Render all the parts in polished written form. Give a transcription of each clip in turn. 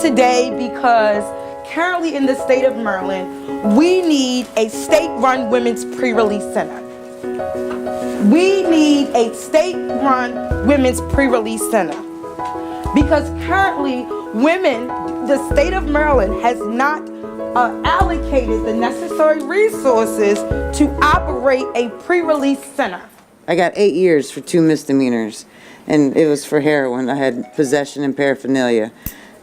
today because currently in the state of Maryland, we need a state-run women's pre-release center. We need a state-run women's pre-release center because currently women, the state of Maryland has not allocated the necessary resources to operate a pre-release center. I got 8 years for 2 misdemeanors, and it was for heroin. I had possession and paraphernalia.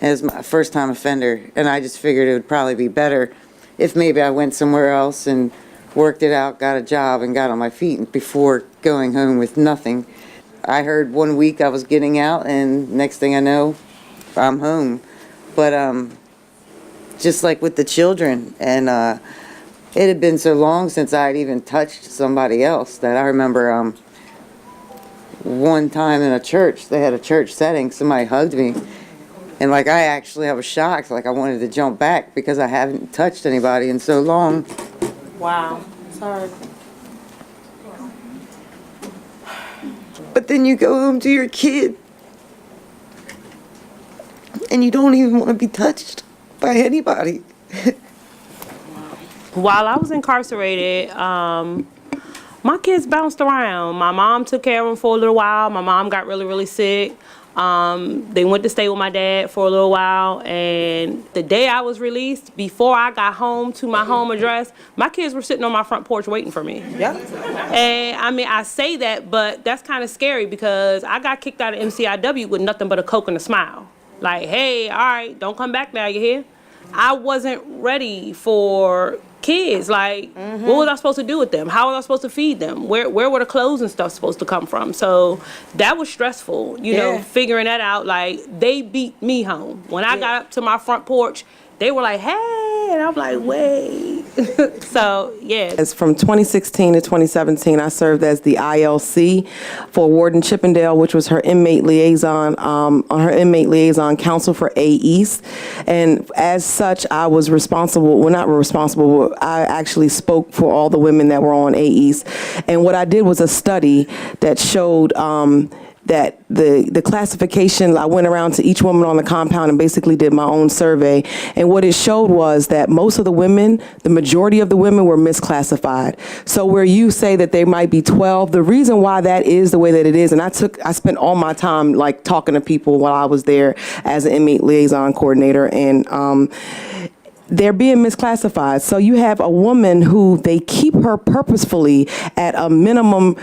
It was my first-time offender, and I just figured it would probably be better if maybe I went somewhere else and worked it out, got a job, and got on my feet before going home with nothing. I heard 1 week I was getting out, and next thing I know, I'm home. But just like with the children, and it had been so long since I had even touched somebody else that I remember one time in a church, they had a church setting, somebody hugged me. And like I was shocked, like I wanted to jump back because I haven't touched anybody in so long. Wow, sorry. But then you go home to your kid and you don't even want to be touched by anybody. While I was incarcerated, my kids bounced around. My mom took care of them for a little while. My mom got really, really sick. They went to stay with my dad for a little while, and the day I was released, before I got home to my home address, my kids were sitting on my front porch waiting for me. Yeah. And I mean, I say that, but that's kind of scary because I got kicked out of MCIW with nothing but a Coke and a smile. Like, hey, all right, don't come back now, you hear? I wasn't ready for kids. Like, what was I supposed to do with them? How was I supposed to feed them? Where were the clothes and stuff supposed to come from? So that was stressful, you know, figuring that out. Like, they beat me home. When I got up to my front porch, they were like, hey, and I'm like, wait. So, yeah. As from 2016 to 2017, I served as the ILC for Warden Chippendale, which was her inmate liaison, counsel for A East. And as such, I was responsible, well, not responsible, but I actually spoke for all the women that were on A East. And what I did was a study that showed that the classification, I went around to each woman on the compound and basically did my own survey. And what it showed was that most of the women, the majority of the women were misclassified. So where you say that there might be 12, the reason why that is the way that it is, and I spent all my time like talking to people while I was there as an inmate liaison coordinator, and they're being misclassified. So you have a woman who they keep her purposefully at a minimum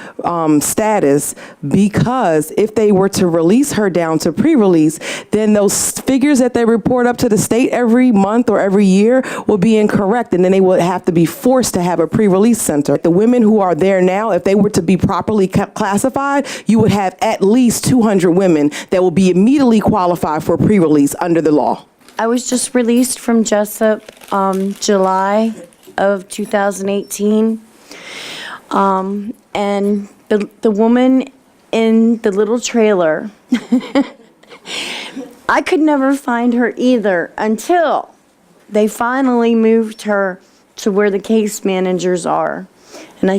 status, because if they were to release her down to pre-release, then those figures that they report up to the state every month or every year will be incorrect, and then they would have to be forced to have a pre-release center. The women who are there now, if they were to be properly classified, you would have at least 200 women that will be immediately qualified for pre-release under the law. I was just released from Jessup July of 2018. And the woman in the little trailer, I could never find her either until they finally moved her to where the case managers are. And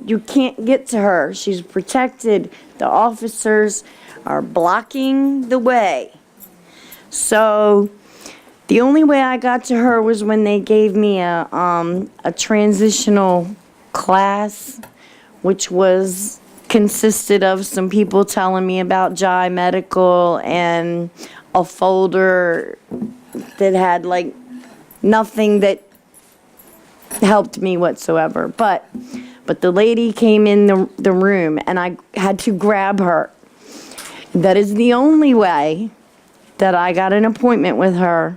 you can't get to her. She's protected. The officers are blocking the way. So the only way I got to her was when they gave me a transitional class, which consisted of some people telling me about GI Medical and a folder that had like nothing that helped me whatsoever. But the lady came in the room and I had to grab her. That is the only way that I got an appointment with her.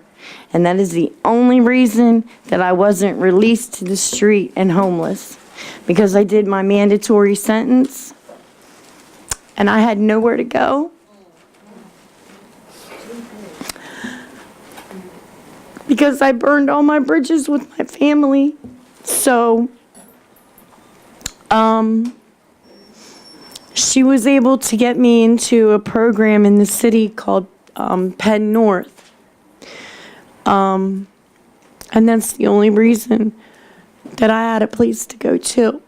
And that is the only reason that I wasn't released to the street and homeless, because I did my mandatory sentence and I had nowhere to go. Because I burned all my bridges with my family. So, she was able to get me into a program in the city called Penn North. And that's the only reason that I had a place to go to.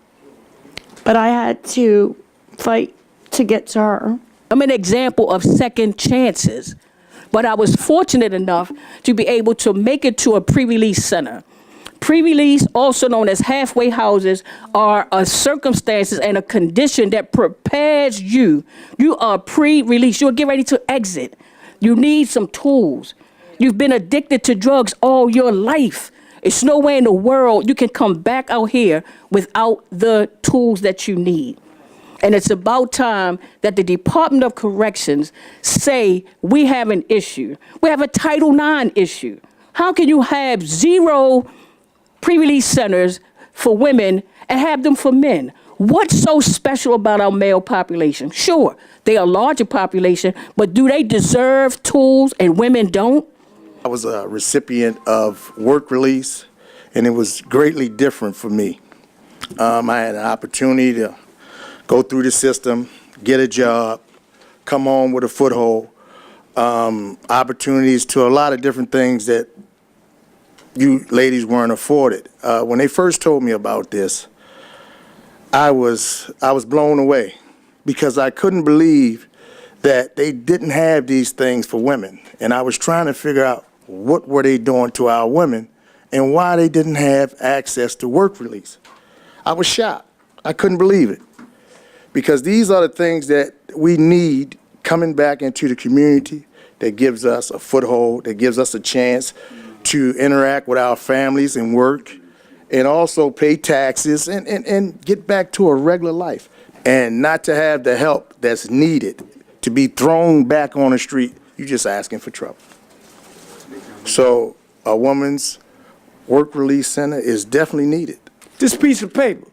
But I had to fight to get to her. I'm an example of second chances. but I was fortunate enough to be able to make it to a pre-release center. Pre-release, also known as halfway houses, are a circumstances and a condition that prepares you. You are pre-release. You're getting ready to exit. You need some tools. You've been addicted to drugs all your life. It's nowhere in the world you can come back out here without the tools that you need. And it's about time that the Department of Corrections say we have an issue. We have a Title IX issue. How can you have 0 pre-release centers for women and have them for men? What's so special about our male population? Sure, they are a larger population, but do they deserve tools and women don't? I was a recipient of work release, and it was greatly different for me. I had an opportunity to go through the system, get a job, come home with a foothold, opportunities to a lot of different things that you ladies weren't afforded. When they first told me about this, I was blown away because I couldn't believe that they didn't have these things for women. And I was trying to figure out what were they doing to our women and why they didn't have access to work release. I was shocked. I couldn't believe it because these are the things that we need coming back into the community that gives us a foothold, that gives us a chance to interact with our families and work and also pay taxes and get back to a regular life and not to have the help that's needed to be thrown back on the street. You're just asking for trouble. So a woman's work release center is definitely needed. This piece of paper,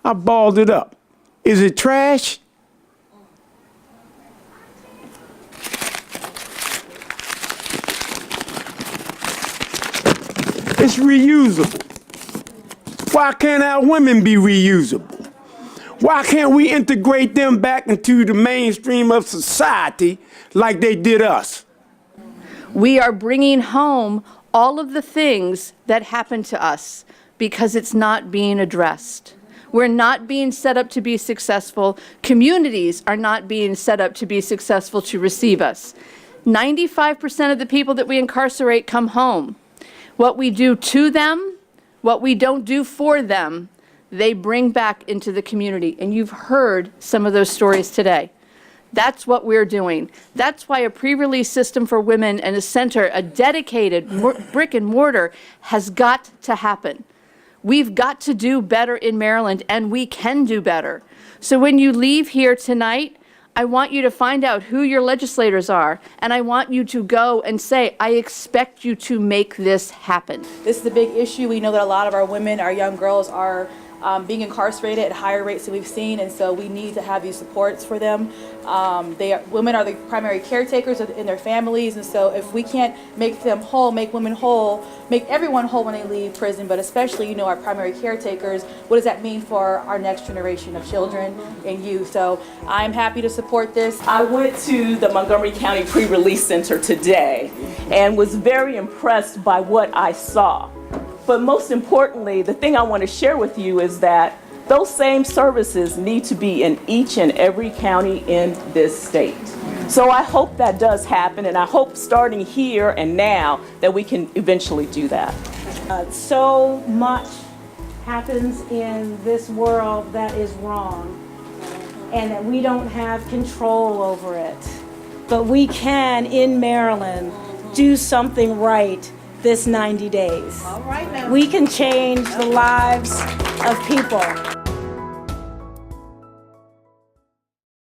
I balled it up. Is it trash? It's reusable. Why can't our women be reusable? Why can't we integrate them back into the mainstream of society like they did us? We are bringing home all of the things that happened to us because it's not being addressed. We're not being set up to be successful. Communities are not being set up to be successful to receive us. 95% of the people that we incarcerate come home. What we do to them, what we don't do for them, they bring back into the community. And you've heard some of those stories today. That's what we're doing. That's why a pre-release system for women and a center, a dedicated brick and mortar, has got to happen. We've got to do better in Maryland, and we can do better. So when you leave here tonight, I want you to find out who your legislators are, and I want you to go and say, I expect you to make this happen. This is a big issue. We know that a lot of our women, our young girls, are being incarcerated at higher rates than we've seen, and so we need to have these supports for them. Women are the primary caretakers in their families, and so if we can't make them whole, make women whole, make everyone whole when they leave prison, but especially, our primary caretakers, what does that mean for our next generation of children and youth? So I'm happy to support this. I went to the Montgomery County Pre-Release Center today and was very impressed by what I saw. But most importantly, the thing I want to share with you is that those same services need to be in each and every county in this state. So I hope that does happen, and I hope starting here and now that we can eventually do that. So much happens in this world that is wrong, and that we don't have control over it. But we can, in Maryland, do something right this 90 days. All right, now. We can change the lives of people.